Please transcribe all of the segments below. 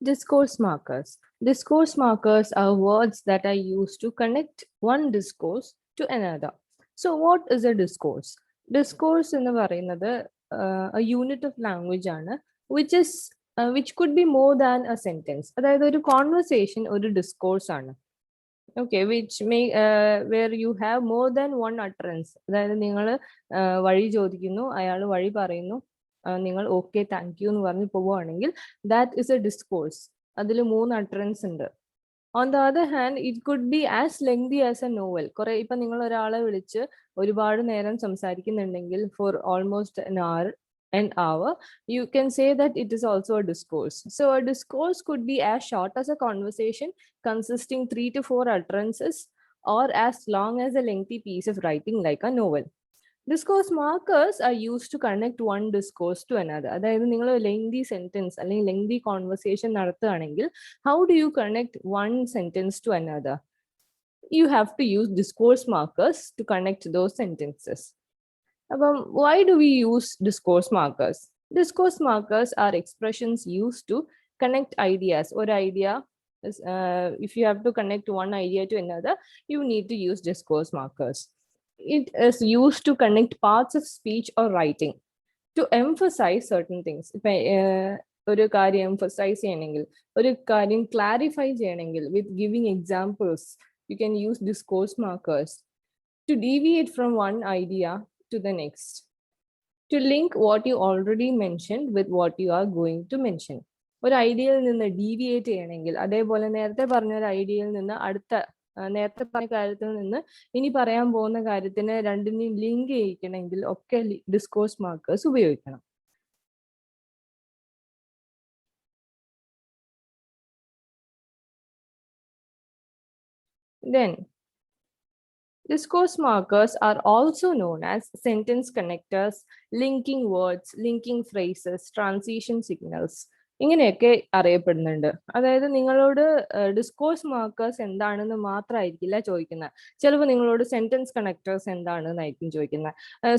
Discourse markers. Discourse markers are words that are used to connect one discourse to another. So, what is a discourse? Discourse in the a unit of language which could be more than a sentence. അതായത് ഒരു conversation ഒരു discourse ആണ്. Okay, which may where you have more than one utterance. അതായത് നിങ്ങൾ വഴി ചോദിക്കുന്നു, അയാൾ വഴി പറയുന്നു, നിങ്ങൾ ഓക്കെ താങ്ക് യു എന്ന് പറഞ്ഞ് പോവുകയാണെങ്കിൽ ദാറ്റ് ഇസ് എ ഡിസ്കോഴ്സ്. അതിൽ 3 utterance ഉണ്ട്. On the other hand it could be as lengthy as a novel. കുറെ ഇപ്പൊ നിങ്ങൾ ഒരാളെ വിളിച്ച് ഒരുപാട് നേരം സംസാരിക്കുന്നുണ്ടെങ്കിൽ for almost an hour, you can say that it is also a discourse. So a discourse could be as short as a conversation consisting 3 to 4 utterances, or as long as a lengthy piece of writing like a novel. Discourse markers are used to connect one discourse to another. അതായത് നിങ്ങൾ lengthy sentence അല്ലെങ്കിൽ lengthy conversation നടത്തുകയാണെങ്കിൽ how do you connect one sentence to another? You have to use discourse markers to connect those sentences. Why do we use discourse markers? Discourse markers are expressions used to connect ideas. Or idea is, if you have to connect one idea to another, you need to use discourse markers. It is used to connect parts of speech or writing to emphasize certain things. ഇപ്പൊ ഒരു കാര്യം emphasise ചെയ്യണമെങ്കിൽ, ഒരു കാര്യം clarify ചെയ്യണമെങ്കിൽ with giving examples, you can use discourse markers. To deviate from one idea to the next, to link what you already mentioned with what you are going to mention. ഒരു ഐഡിയയിൽ നിന്ന് deviate ചെയ്യണമെങ്കിൽ, അതേപോലെ നേരത്തെ പറഞ്ഞ ഒരു ഐഡിയയിൽ നിന്ന് നേരത്തെ പറഞ്ഞ കാര്യത്തിൽ നിന്ന് ഇനി പറയാൻ പോകുന്ന കാര്യത്തിന് രണ്ടിനെയും ലിങ്ക് ചെയ്യിക്കണമെങ്കിൽ ഒക്കെ ഡിസ്കോഴ്സ് മാർക്കേഴ്സ് ഉപയോഗിക്കണം. Then discourse markers are also known as sentence connectors, linking words, linking phrases, transition signals. ഇങ്ങനെയൊക്കെ അറിയപ്പെടുന്നുണ്ട്. അതായത് നിങ്ങളോട് ഡിസ്കോഴ്സ് മാർക്കേഴ്സ് എന്താണെന്ന് മാത്രമായിരിക്കില്ല ചോദിക്കുന്നത്. ചിലപ്പോൾ നിങ്ങളോട് സെന്റൻസ് കണക്ടേഴ്സ് എന്താണെന്നായിരിക്കും ചോദിക്കുന്നത്.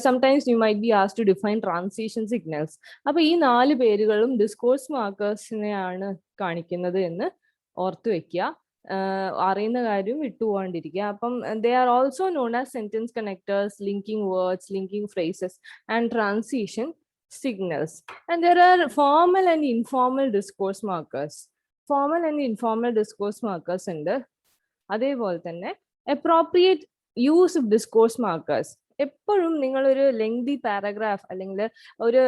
Sometimes you might be asked to define transition signals. അപ്പൊ ഈ 4 പേരുകളും ഡിസ്കോഴ്സ് മാർക്കേഴ്സിനെയാണ് കാണിക്കുന്നത് എന്ന് ഓർത്തു വെക്കുക. അറിയുന്ന കാര്യം വിട്ടുപോകാണ്ടിരിക്കുക. അപ്പം they are also known as sentence connectors, linking words, linking phrases, and transition signals. And there are formal and informal discourse markers. Formal and informal discourse markers ഉണ്ട്. അതേപോലെ തന്നെ appropriate use of discourse markers. എപ്പോഴും നിങ്ങളൊരു lengthy paragraph അല്ലെങ്കിൽ ഒരു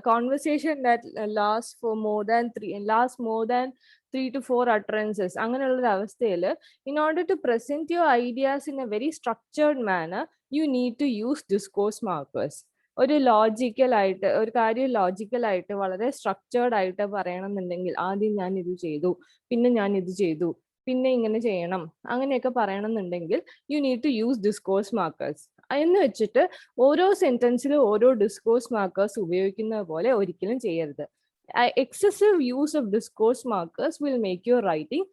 conversation that last more than 3 to 4 utterances, അങ്ങനെയുള്ള ഒരു അവസ്ഥയിൽ in order to present your ideas in a very structured manner, you need to use discourse markers. ഒരു ലോജിക്കലായിട്ട് ഒരു കാര്യം ലോജിക്കലായിട്ട് വളരെ സ്ട്രക്ചേർഡ് ആയിട്ട് പറയണമെന്നുണ്ടെങ്കിൽ ആദ്യം ഞാൻ ഇത് ചെയ്തു, പിന്നെ ഞാൻ ഇത് ചെയ്തു, പിന്നെ ഇങ്ങനെ ചെയ്യണം, അങ്ങനെയൊക്കെ പറയണമെന്നുണ്ടെങ്കിൽ you need to use discourse markers. എന്ന് വെച്ചിട്ട് ഓരോ സെന്റൻസിലും ഓരോ ഡിസ്കോഴ്സ് മാർക്കേഴ്സ് ഉപയോഗിക്കുന്ന പോലെ ഒരിക്കലും ചെയ്യരുത്. Excessive use of discourse markers will make your writing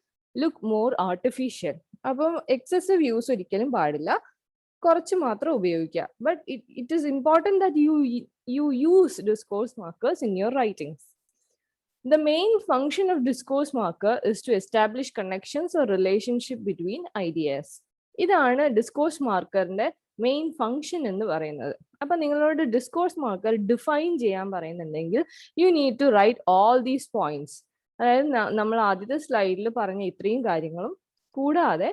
look more artificial. അപ്പം എക്സസീവ് യൂസ് ഒരിക്കലും പാടില്ല, കുറച്ച് മാത്രം ഉപയോഗിക്കുക. But it is important that you use discourse markers in your writings. The main function of discourse marker is to establish connections or relationship between ideas. ഇതാണ് discourse മാർക്കറിന്റെ main function എന്ന് പറയുന്നത്. അപ്പൊ നിങ്ങളോട് ഡിസ്കോഴ്സ് മാർക്കർ ഡിഫൈൻ ചെയ്യാൻ പറയുന്നുണ്ടെങ്കിൽ you need to write all these points. അതായത് നമ്മൾ ആദ്യത്തെ സ്ലൈഡിൽ പറഞ്ഞ ഇത്രയും കാര്യങ്ങളും കൂടാതെ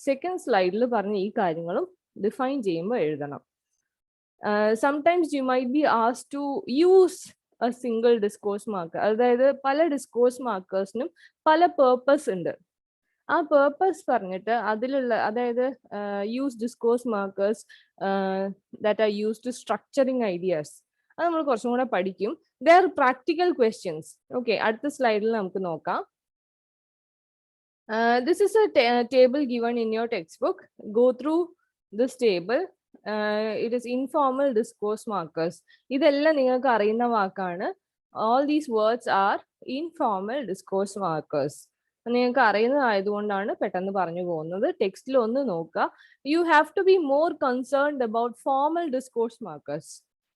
സെക്കൻഡ് സ്ലൈഡിൽ പറഞ്ഞ ഈ കാര്യങ്ങളും ഡിഫൈൻ ചെയ്യുമ്പോൾ എഴുതണം. Sometimes you might be asked to use a single discourse marker. അതായത് പല ഡിസ്കോഴ്സ് മാർക്കേഴ്സിനും പല പേർപ്പസ് ഉണ്ട്. ആ പേർപ്പസ് പറഞ്ഞിട്ട് അതിലുള്ള അതായത് use discourse markers that are use to structuring ideas. അത് നമ്മൾ കുറച്ചും കൂടെ പഠിക്കും. There practical questions. ഓക്കെ, അടുത്ത സ്ലൈഡിൽ നമുക്ക് നോക്കാം. This is a table given in your textbook. Go through this table. It is informal discourse markers. ഇതെല്ലാം നിങ്ങൾക്ക് അറിയുന്ന വാക്കാണ്. All these words are informal discourse markers. നിങ്ങൾക്ക് അറിയുന്നതായതുകൊണ്ടാണ് പെട്ടെന്ന് പറഞ്ഞു പോകുന്നത്. ടെക്സ്റ്റിൽ ഒന്ന് നോക്കുക. You have to be more concerned about formal discourse markers.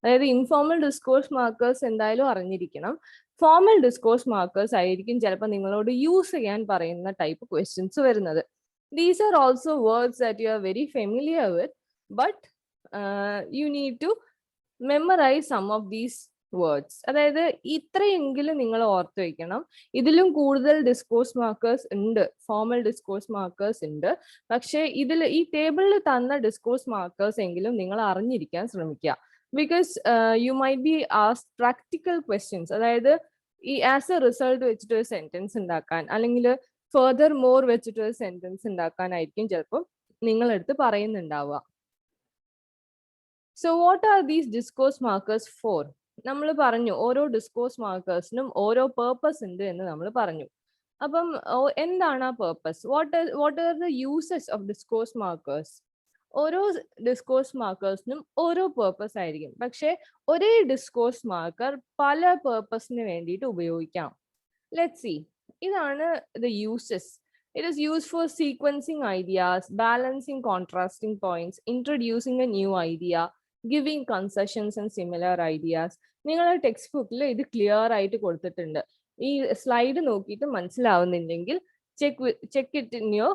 അതായത് ഇൻഫോർമൽ ഡിസ്കോഴ്സ് മാർക്കേഴ്സ് എന്തായാലും അറിഞ്ഞിരിക്കണം. ഫോർമൽ ഡിസ്കോഴ്സ് മാർക്കേഴ്സ് ആയിരിക്കും ചിലപ്പോൾ നിങ്ങളോട് യൂസ് ചെയ്യാൻ പറയുന്ന ടൈപ്പ് ക്വസ്റ്റ്യൻസ് വരുന്നത്. These are also words that you are very familiar with, but you need to memorise some of these words. അതായത് ഇത്രയെങ്കിലും നിങ്ങൾ ഓർത്ത് വയ്ക്കണം. ഇതിലും കൂടുതൽ ഡിസ്കോഴ്സ് മാർക്കേഴ്സ് ഉണ്ട്, ഫോർമൽ ഡിസ്കോഴ്സ് മാർക്കേഴ്സ് ഉണ്ട്. പക്ഷേ ഈ ടേബിളിൽ തന്ന ഡിസ്കോഴ്സ് മാർക്കേഴ്സ് എങ്കിലും നിങ്ങൾ അറിഞ്ഞിരിക്കാൻ ശ്രമിക്കുക. Because you might be asked practical questions. അതായത് ഈ ആസ് എ റിസൾട്ട് വെച്ചിട്ട് ഒരു സെന്റൻസ് ഉണ്ടാക്കാൻ, അല്ലെങ്കിൽ ഫെർദർ മോർ വെച്ചിട്ട് ഒരു സെന്റൻസ് ഉണ്ടാക്കാനായിരിക്കും ചിലപ്പോൾ നിങ്ങളെടുത്ത് പറയുന്നുണ്ടാവുക. So what are these discourse markers for? നമ്മൾ പറഞ്ഞു ഓരോ ഡിസ്കോഴ്സ് മാർക്കേഴ്സിനും ഓരോ പേർപ്പസ് ഉണ്ട് എന്ന് നമ്മൾ പറഞ്ഞു. അപ്പം എന്താണ് ആ purpose? What are the uses of discourse markers? ഓരോ ഡിസ്കോഴ്സ് മാർക്കേഴ്സിനും ഓരോ പേർപ്പസ് ആയിരിക്കും. പക്ഷെ ഒരേ ഡിസ്കോഴ്സ് മാർക്കർ പല പേർപ്പസിന് വേണ്ടിയിട്ട് ഉപയോഗിക്കാം. Let's see. ഇതാണ് the uses. It is used for sequencing ideas, balancing contrasting points, introducing a new idea, giving concessions and similar ideas. നിങ്ങളുടെ ടെക്സ്റ്റ് ബുക്കിൽ ഇത് ക്ലിയർ ആയിട്ട് കൊടുത്തിട്ടുണ്ട്. ഈ സ്ലൈഡ് നോക്കിയിട്ട് മനസ്സിലാവുന്നില്ലെങ്കിൽ check it in your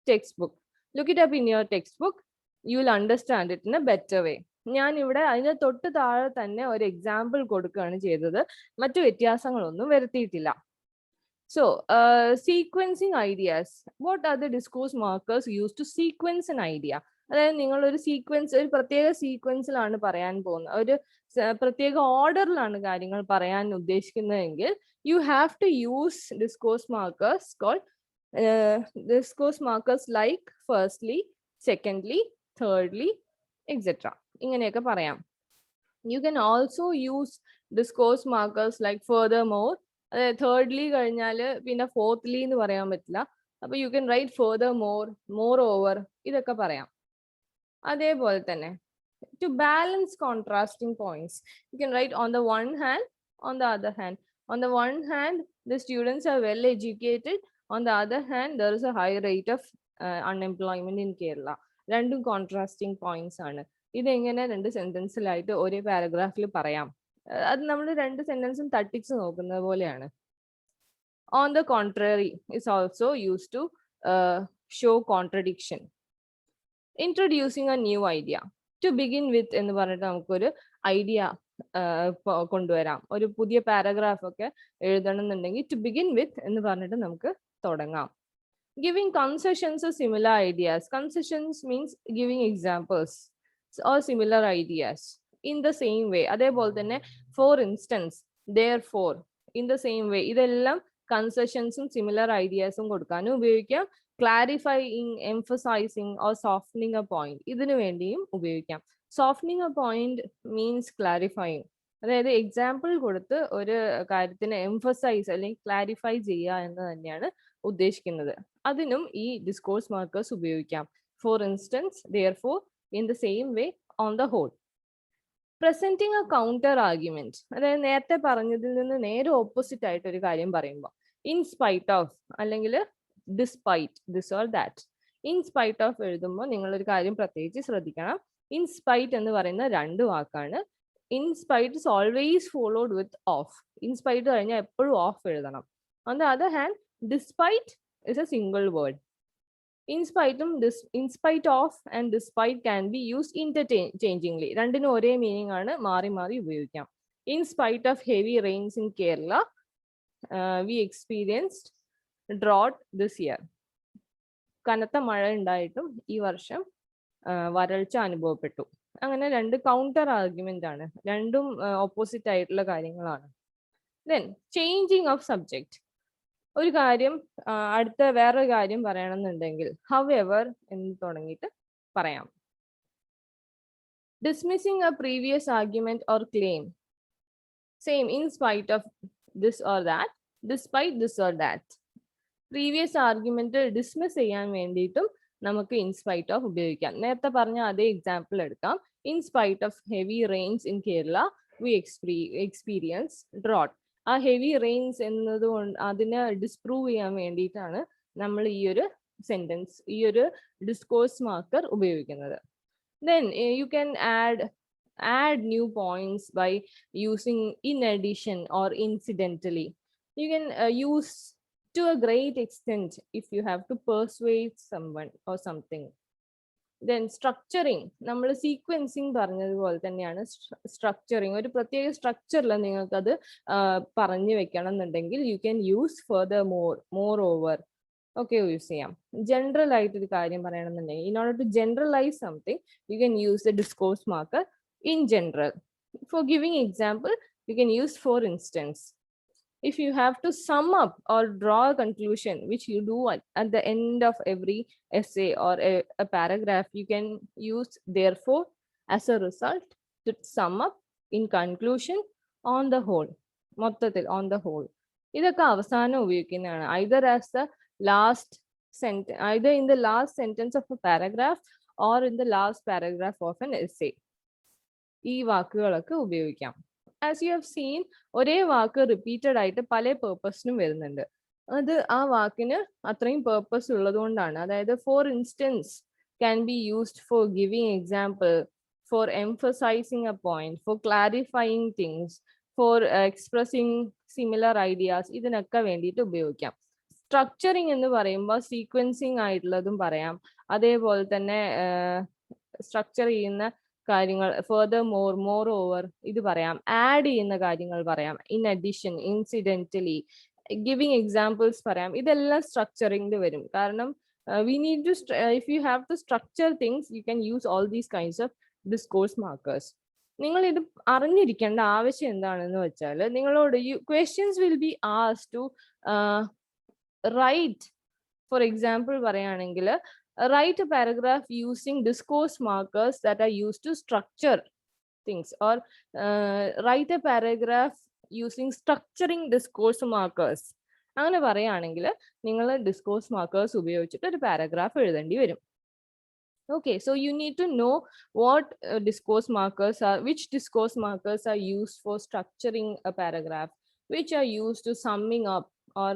text book. Look it up in your text book. You will understand it in a better way. ഞാൻ ഇവിടെ അതിന് തൊട്ട് താഴെ തന്നെ ഒരു എക്സാമ്പിൾ കൊടുക്കുകയാണ് ചെയ്തത്. മറ്റു വ്യത്യാസങ്ങളൊന്നും വരുത്തിയിട്ടില്ല. So, sequencing ideas. What are the discourse markers used to sequence an idea? അതായത് നിങ്ങൾ ഒരു സീക്വൻസ്, ഒരു പ്രത്യേക സീക്വൻസിലാണ് പറയാൻ പോകുന്നത്, ഒരു പ്രത്യേക ഓർഡറിലാണ് കാര്യങ്ങൾ പറയാൻ ഉദ്ദേശിക്കുന്നതെങ്കിൽ you have to use discourse markers called discourse markers like firstly, secondly, thirdly, etcetera. ഇങ്ങനെയൊക്കെ പറയാം. You can also use discourse markers like furthermore. അതായത് തേർഡ്ലി കഴിഞ്ഞാൽ പിന്നെ ഫോർത്ത്ലി എന്ന് പറയാൻ പറ്റില്ല. അപ്പൊ you can write furthermore, moreover, ഇതൊക്കെ പറയാം. അതേപോലെ തന്നെ to balance contrasting points you can write on the one hand, on the other hand. On the one hand the students are well educated, on the other hand there is A high rate of unemployment in Kerala. രണ്ടും contrasting points ആണ്. ഇതെങ്ങനെ രണ്ട് സെന്റൻസിലായിട്ട് ഒരേ പാരഗ്രാഫിൽ പറയാം? അത് നമ്മൾ രണ്ട് സെന്റൻസും തട്ടിച്ച് നോക്കുന്നത് പോലെയാണ്. On the contrary is also use to show contradiction. Introducing a new idea. To begin with എന്ന് പറഞ്ഞിട്ട് നമുക്കൊരു ഐഡിയ കൊണ്ടുവരാം. ഒരു പുതിയ പാരഗ്രാഫ് ഒക്കെ എഴുതണം എന്നുണ്ടെങ്കിൽ ടു ബിഗിൻ വിത്ത് എന്ന് പറഞ്ഞിട്ട് നമുക്ക് തുടങ്ങാം. Giving concessions or similar ideas. Concessions means giving examples or similar ideas in the same way. അതേപോലെ തന്നെ for instance, therefore, in the same way. ഇതെല്ലാം കൺസെഷൻസും സിമിലർ ഐഡിയാസും കൊടുക്കാനും ഉപയോഗിക്കാം. Clarifying, emphasising or softening a point, ഇതിനു വേണ്ടിയും ഉപയോഗിക്കാം. Softening a point means clarifying. അതായത് എക്സാമ്പിൾ കൊടുത്ത് ഒരു കാര്യത്തിനെ എംഫസൈസ് അല്ലെങ്കിൽ ക്ലാരിഫൈ ചെയ്യുക എന്ന് തന്നെയാണ് ഉദ്ദേശിക്കുന്നത്. അതിനും ഈ ഡിസ്കോഴ്സ് മാർക്കേഴ്സ് ഉപയോഗിക്കാം. For instance, therefore, in the same way, on the whole. Presenting A counter argument. അതായത് നേരത്തെ പറഞ്ഞതിൽ നിന്ന് നേരെ ഓപ്പോസിറ്റ് ആയിട്ട് ഒരു കാര്യം പറയുമ്പോൾ ഇൻ സ്പൈറ്റ് ഓഫ് അല്ലെങ്കിൽ despite, this or that. In spite of എഴുതുമ്പോൾ നിങ്ങളൊരു കാര്യം പ്രത്യേകിച്ച് ശ്രദ്ധിക്കണം. ഇൻ സ്പൈറ്റ് എന്ന് പറയുന്ന രണ്ട് വാക്കാണ്. In spite is always followed width of. In spite കഴിഞ്ഞാൽ എപ്പോഴും ഓഫ് എഴുതണം. On the other hand, despite is a single word. In spite of and despite can be used interchangingly. രണ്ടിനും ഒരേ മീനിങ് ആണ്, മാറി മാറി ഉപയോഗിക്കാം. In spite of heavy rains in Kerala, we experienced drought this year. കനത്ത മഴ ഉണ്ടായിട്ടും ഈ വർഷം വരൾച്ച അനുഭവപ്പെട്ടു. അങ്ങനെ രണ്ട് കൗണ്ടർ ആർഗ്യുമെന്റ് ആണ്, രണ്ടും ഓപ്പോസിറ്റ് ആയിട്ടുള്ള കാര്യങ്ങളാണ്. Then changing of subject. ഒരു കാര്യം അടുത്ത വേറൊരു കാര്യം പറയണമെന്നുണ്ടെങ്കിൽ however എന്ന് തുടങ്ങിയിട്ട് പറയാം. Dismissing a previous argument or claim. Same, in spite of this or that, despite this or that. Previous argument dismiss ചെയ്യാൻ വേണ്ടിയിട്ടും നമുക്ക് ഇൻ സ്പൈറ്റ് ഓഫ് ഉപയോഗിക്കാം. നേരത്തെ പറഞ്ഞ അതേ എക്സാമ്പിൾ എടുക്കാം. In spite of heavy rains in Kerala we experience drought. ആ heavy rains എന്നതുകൊണ്ട് അതിനെ ഡിസ്പ്രൂവ് ചെയ്യാൻ വേണ്ടിയിട്ടാണ് നമ്മൾ ഈ ഒരു സെന്റൻസ്, ഈ ഒരു ഡിസ്കോഴ്സ് മാർക്കർ ഉപയോഗിക്കുന്നത്. Then you can add add new points by using in addition or incidentally. You can use to a great extent if you have to persuade someone or something. Then structuring, നമ്മൾ sequencing പറഞ്ഞതുപോലെ തന്നെയാണ് structuring. ഒരു പ്രത്യേക സ്ട്രക്ചറിൽ നിങ്ങൾക്കത് പറഞ്ഞു വെക്കണം എന്നുണ്ടെങ്കിൽ you can use furthermore ഓവർ ഒക്കെ യൂസ് ചെയ്യാം. ജനറൽ ആയിട്ട് ഒരു കാര്യം പറയണമെന്നുണ്ടെങ്കിൽ in order to generalise something you can use the discourse marker in general. For giving example you can use for instance. If you have to sum up or draw a conclusion, which you do at the end of every essay or a paragraph, you can use therefore as a result to sum up, in conclusion, on the whole. മൊത്തത്തിൽ on the whole. ഇതൊക്കെ അവസാനം ഉപയോഗിക്കുന്നതാണ്. either as the last sentence, either in the last sentence of a paragraph or in the last paragraph of an essay. ഈ വാക്കുകളൊക്കെ ഉപയോഗിക്കാം. As you have seen, ഒരേ വാക്ക് repeated ആയിട്ട് പല പേർപ്പസിനും വരുന്നുണ്ട്. അത് ആ വാക്കിന് അത്രയും പേർപ്പസ് ഉള്ളത് കൊണ്ടാണ്. അതായത് for instance can be used for giving example, for emphasising a point, for clarifying things, for expressing similar ideas, ഇതിനൊക്കെ വേണ്ടിയിട്ട് ഉപയോഗിക്കാം. സ്ട്രക്ചറിങ് എന്ന് പറയുമ്പോൾ സീക്വൻസിങ് ആയിട്ടുള്ളതും പറയാം. അതേപോലെ തന്നെ സ്ട്രക്ചർ ചെയ്യുന്ന കാര്യങ്ങൾ ഫർദർ മോർ ഓവർ ഇത് പറയാം. ആഡ് ചെയ്യുന്ന കാര്യങ്ങൾ പറയാം. In addition, incidentally, giving examples പറയാം. ഇതെല്ലാം സ്ട്രക്ചറിംഗ് വരും. കാരണം we need to if you have to structure things you can use all these kinds of discourse markers. നിങ്ങൾ ഇത് അറിഞ്ഞിരിക്കേണ്ട ആവശ്യം എന്താണെന്ന് വെച്ചാൽ, നിങ്ങളോട് questions will be asked to write. For example പറയുകയാണെങ്കിൽ, write a paragraph using discourse markers that are used to structure things, or write a paragraph using structuring discourse markers. അങ്ങനെ പറയുകയാണെങ്കിൽ നിങ്ങൾ ഡിസ്കോഴ്സ് മാർക്കേഴ്സ് ഉപയോഗിച്ചിട്ട് ഒരു പാരഗ്രാഫ് എഴുതേണ്ടി വരും. Okay, so you need to know what discourse markers are, which discourse markers are used for structuring a paragraph, which are used to summing up or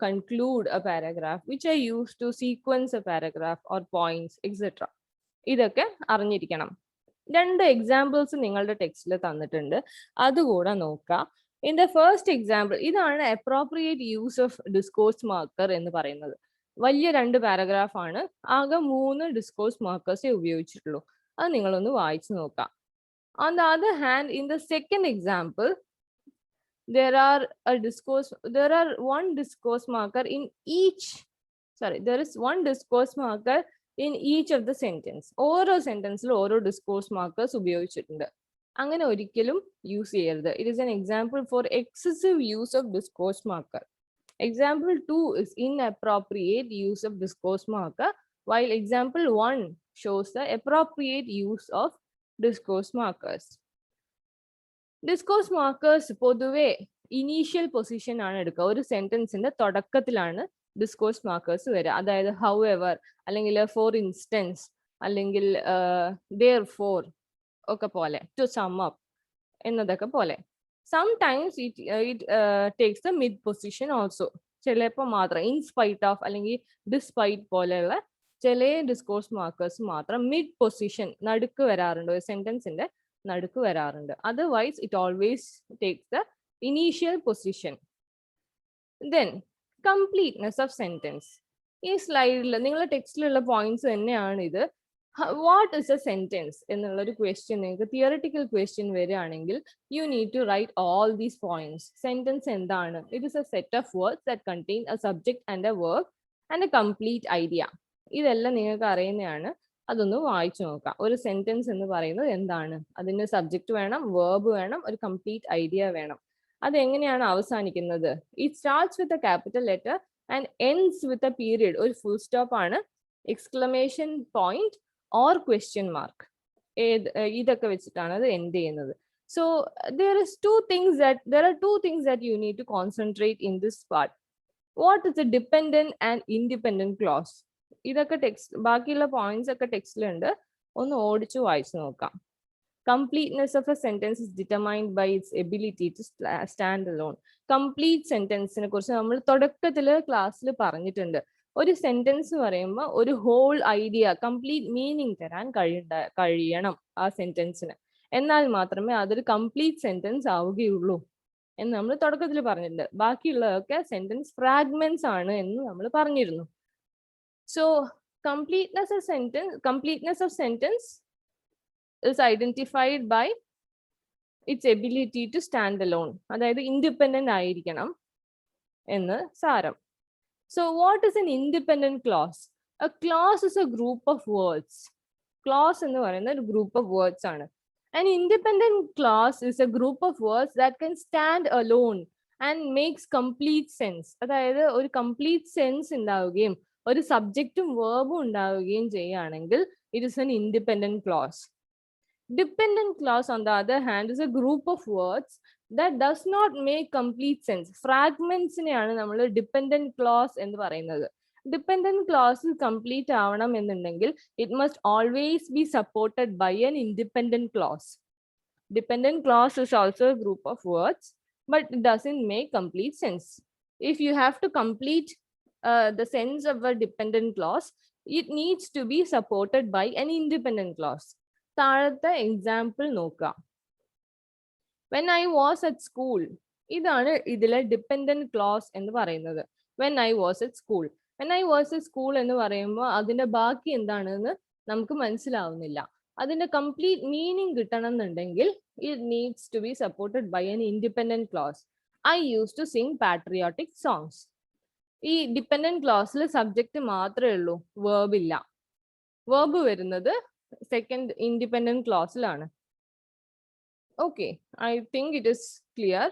conclude a paragraph, which are used to sequence a paragraph or points, etc. ഇതൊക്കെ അറിഞ്ഞിരിക്കണം. 2 examples നിങ്ങളുടെ ടെക്സ്റ്റിൽ തന്നിട്ടുണ്ട്, അതുകൂടെ നോക്കാം. In the first example, ഇതാണ് appropriate use of discourse marker എന്ന് പറയുന്നത്. വലിയ 2 പാരഗ്രാഫ് ആണ്, ആകെ 3 ഡിസ്കോഴ്സ് മാർക്കേഴ്സേ ഉപയോഗിച്ചിട്ടുള്ളൂ. അത് നിങ്ങളൊന്ന് വായിച്ചു നോക്കാം. On the other hand, in the second example, there are one discourse marker in each, there is one discourse marker in each of the sentence. ഓരോ സെന്റൻസിലും ഓരോ ഡിസ്കോഴ്സ് മാർക്കേഴ്സ് ഉപയോഗിച്ചിട്ടുണ്ട്. അങ്ങനെ ഒരിക്കലും യൂസ് ചെയ്യരുത്. It is an example for excessive use of discourse marker. Example 2 is inappropriate use of discourse marker, while example 1 shows the appropriate use of discourse markers. Discourse markers പൊതുവെ initial position ആണ് എടുക്കുക. ഒരു സെന്റൻസിന്റെ തുടക്കത്തിലാണ് discourse markers വരിക. അതായത് how ever, അല്ലെങ്കിൽ for instance, അല്ലെങ്കിൽ therefore ഒക്കെ പോലെ, ടു സം അപ്പ് എന്നതൊക്കെ പോലെ. Sometimes it takes the mid position also. ചിലപ്പോൾ മാത്രം ഇൻസ്പൈറ്റ് ഓഫ് അല്ലെങ്കിൽ ഡിസ്പൈറ്റ് പോലെയുള്ള ചില ഡിസ്കോഴ്സ് മാർക്കേഴ്സ് മാത്രം മിഡ് പൊസിഷൻ, നടുക്ക് വരാറുണ്ട്, ഒരു സെന്റൻസിന്റെ നടുക്ക് വരാറുണ്ട്. Otherwise it always takes the initial position. Then completeness of sentence. ഈ സ്ലൈഡിൽ നിങ്ങളുടെ ടെക്സ്റ്റിലുള്ള പോയിന്റ്സ് തന്നെയാണ് ഇത്. വാട്ട് ഇസ് എ സെന്റൻസ് എന്നുള്ളൊരു ക്വസ്റ്റ്യൻ നിങ്ങൾക്ക് തിയറിറ്റിക്കൽ ക്വസ്റ്റ്യൻ വരികയാണെങ്കിൽ you need to write all these points. Sentence എന്താണ്? It is a set of words that contain a subject and a verb and a complete idea. ഇതെല്ലാം നിങ്ങൾക്ക് അറിയുന്നതാണ്. അതൊന്ന് വായിച്ചു നോക്കാം. ഒരു സെന്റൻസ് എന്ന് പറയുന്നത് എന്താണ്? അതിന് സബ്ജക്ട് വേണം, വേർബ് വേണം, ഒരു കംപ്ലീറ്റ് ഐഡിയ വേണം. അതെങ്ങനെയാണ് അവസാനിക്കുന്നത്? It starts with a capital letter and ends with a period. ഒരു ഫുൾ സ്റ്റോപ്പ് ആണ്, exclamation point or question mark. ഇതൊക്കെ വെച്ചിട്ടാണ് അത് എൻഡ് ചെയ്യുന്നത്. So there are two things that you need to concentrate in this part. What is a dependent and independent clause? ഇതൊക്കെ text, ബാക്കിയുള്ള points ഒക്കെ ടെക്സ്റ്റിലുണ്ട്, ഒന്ന് ഓടിച്ചു വായിച്ചു നോക്കാം. Completeness of a sentence is determined by its ability to stand alone. Complete സെന്റൻസിനെ കുറിച്ച് നമ്മൾ തുടക്കത്തില് ക്ലാസ്സിൽ പറഞ്ഞിട്ടുണ്ട്. ഒരു സെന്റൻസ് പറയുമ്പോൾ ഒരു ഹോൾ ഐഡിയ, കംപ്ലീറ്റ് മീനിങ് തരാൻ കഴിയണം ആ സെന്റൻസിന്. എന്നാൽ മാത്രമേ അതൊരു കംപ്ലീറ്റ് സെന്റൻസ് ആവുകയുള്ളൂ എന്ന് നമ്മൾ തുടക്കത്തിൽ പറഞ്ഞിട്ടുണ്ട്. ബാക്കിയുള്ളതൊക്കെ സെന്റൻസ് ഫ്രാഗ്മെന്റ്സ് ആണ് എന്ന് നമ്മൾ പറഞ്ഞിരുന്നു. So completeness of sentence is identified by its ability to stand alone. അതായത് ഇൻഡിപെൻഡന്റ് ആയിരിക്കണം എന്ന് സാരം. So what is an independent clause? A clause is a group of words. Clause എന്ന് പറയുന്ന ഒരു group of words ആണ്. An independent clause is a group of words that can stand alone and makes complete sense. അതായത് ഒരു complete sense ഉണ്ടാവുകയും ഒരു സബ്ജക്റ്റും വേർബും ഉണ്ടാവുകയും ചെയ്യുകയാണെങ്കിൽ it is an independent clause. Dependent clause on the other hand is a group of words that does not make complete sense. ഫ്രാഗ്മെന്റ്സിനെയാണ് നമ്മൾ dependent close എന്ന് പറയുന്നത്. Dependent close complete ആവണം എന്നുണ്ടെങ്കിൽ it must always be supported by an independent clause. Dependent clause is also a group of words, but it doesn't make complete sense. If you have to complete the sense of a dependent clause, it needs to be supported by an independent clause. താഴത്തെ example നോക്കാം. When I was at school, ഇതാണ് ഇതിലെ dependent close എന്ന് പറയുന്നത്. When I was at school. When I was at school എന്ന് പറയുമ്പോൾ അതിന്റെ ബാക്കി എന്താണെന്ന് നമുക്ക് മനസ്സിലാവുന്നില്ല. അതിന്റെ കംപ്ലീറ്റ് മീനിങ് കിട്ടണം എന്നുണ്ടെങ്കിൽ it needs to be supported by an independent clause. I used to sing patriotic songs. ഈ ഡിപ്പെൻഡന്റ് ക്ലോസിൽ സബ്ജക്റ്റ് മാത്രമേ ഉള്ളൂ, വേർബ് ഇല്ല. വേർബ് വരുന്നത് സെക്കൻഡ് ഇൻഡിപെൻഡന്റ് ക്ലോസിലാണ്. Okay, I think it is clear.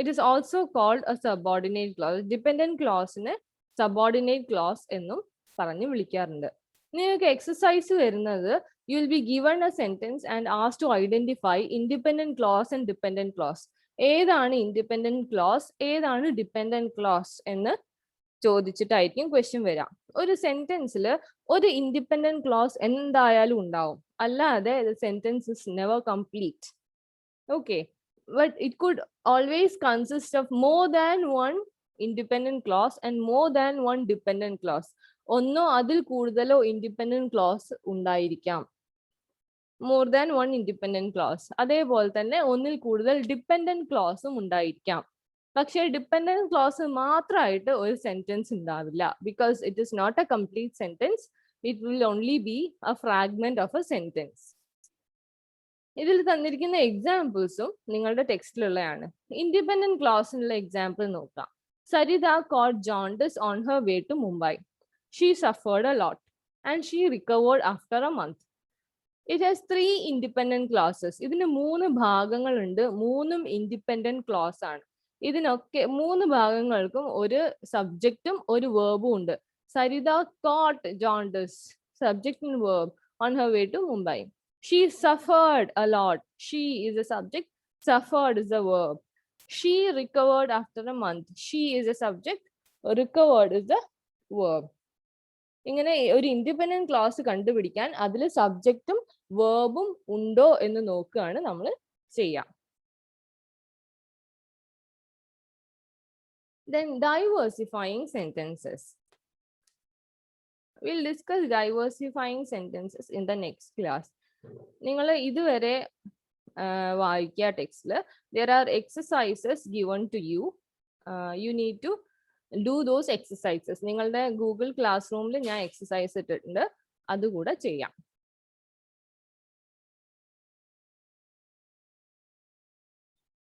It is also called a subordinate clause. Dependent clause നെ subordinate clause എന്നും പറഞ്ഞു വിളിക്കാറുണ്ട്. നിങ്ങൾക്ക് എക്സസൈസ് വരുന്നത് you will be given a sentence and asked to identify independent clause and dependent clause. ഏതാണ് independent close, ഏതാണ് dependent close എന്ന് ചോദിച്ചിട്ടായിരിക്കും question വരാം. ഒരു സെന്റൻസിൽ ഒരു ഇൻഡിപെൻഡന്റ് ക്ലോസ് എന്തായാലും ഉണ്ടാവും, അല്ലാതെ sentence is never complete. Okay, but it could always consist of more than one independent clause and more than one dependent clause. ഒന്നോ അതിൽ കൂടുതലോ ഇൻഡിപെൻഡന്റ് ക്ലോസ് ഉണ്ടായിരിക്കാം. more than one independent clause. അതേപോലെ തന്നെ ഒന്നിൽ കൂടുതൽ ഡിപ്പെൻഡന്റ് ക്ലോസും ഉണ്ടായിരിക്കാം. പക്ഷേ ഡിപ്പെൻഡന്റ് ക്ലോസ് മാത്രമായിട്ട് ഒരു സെന്റൻസ് ഉണ്ടാവില്ല. Because it is not a complete sentence, it will only be a fragment of a sentence. ഇതിൽ തന്നിരിക്കുന്ന എക്സാമ്പിൾസും നിങ്ങളുടെ ടെക്സ്റ്റിലുള്ളതാണ്. ഇൻഡിപെൻഡന്റ് ക്ലോസിനുള്ള എക്സാമ്പിൾ നോക്കാം. Saritha caught jaundice on her way to Mumbai. She suffered a lot and she recovered after a month. It has 3 independent clauses. ഇതിന് 3 ഭാഗങ്ങളുണ്ട്, 3ഉം independent close ആണ്. ഇതിനൊക്കെ 3 ഭാഗങ്ങൾക്കും ഒരു സബ്ജക്റ്റും ഒരു വേർബും ഉണ്ട്. Saritha caught jaundice, subject and verb, on her way to Mumbai. She suffered a lot. She is a subject, suffered is a verb. She recovered after a month. She is a subject, recovered is the verb. ഇങ്ങനെ ഒരു independent close കണ്ടുപിടിക്കാൻ അതിൽ സബ്ജക്റ്റും വേർബും ഉണ്ടോ എന്ന് നോക്കുകയാണ് നമ്മൾ ചെയ്യാം. Then diversifying sentences. We'll discuss diversifying sentences in the next class. നിങ്ങൾ ഇതുവരെ വായിക്കുക ടെക്സ്റ്റിൽ there are exercises given to you. You need to do those exercises. നിങ്ങളുടെ ഗൂഗിൾ ക്ലാസ് റൂമിൽ ഞാൻ എക്സസൈസ് ഇട്ടിട്ടുണ്ട്, അതുകൂടെ ചെയ്യാം.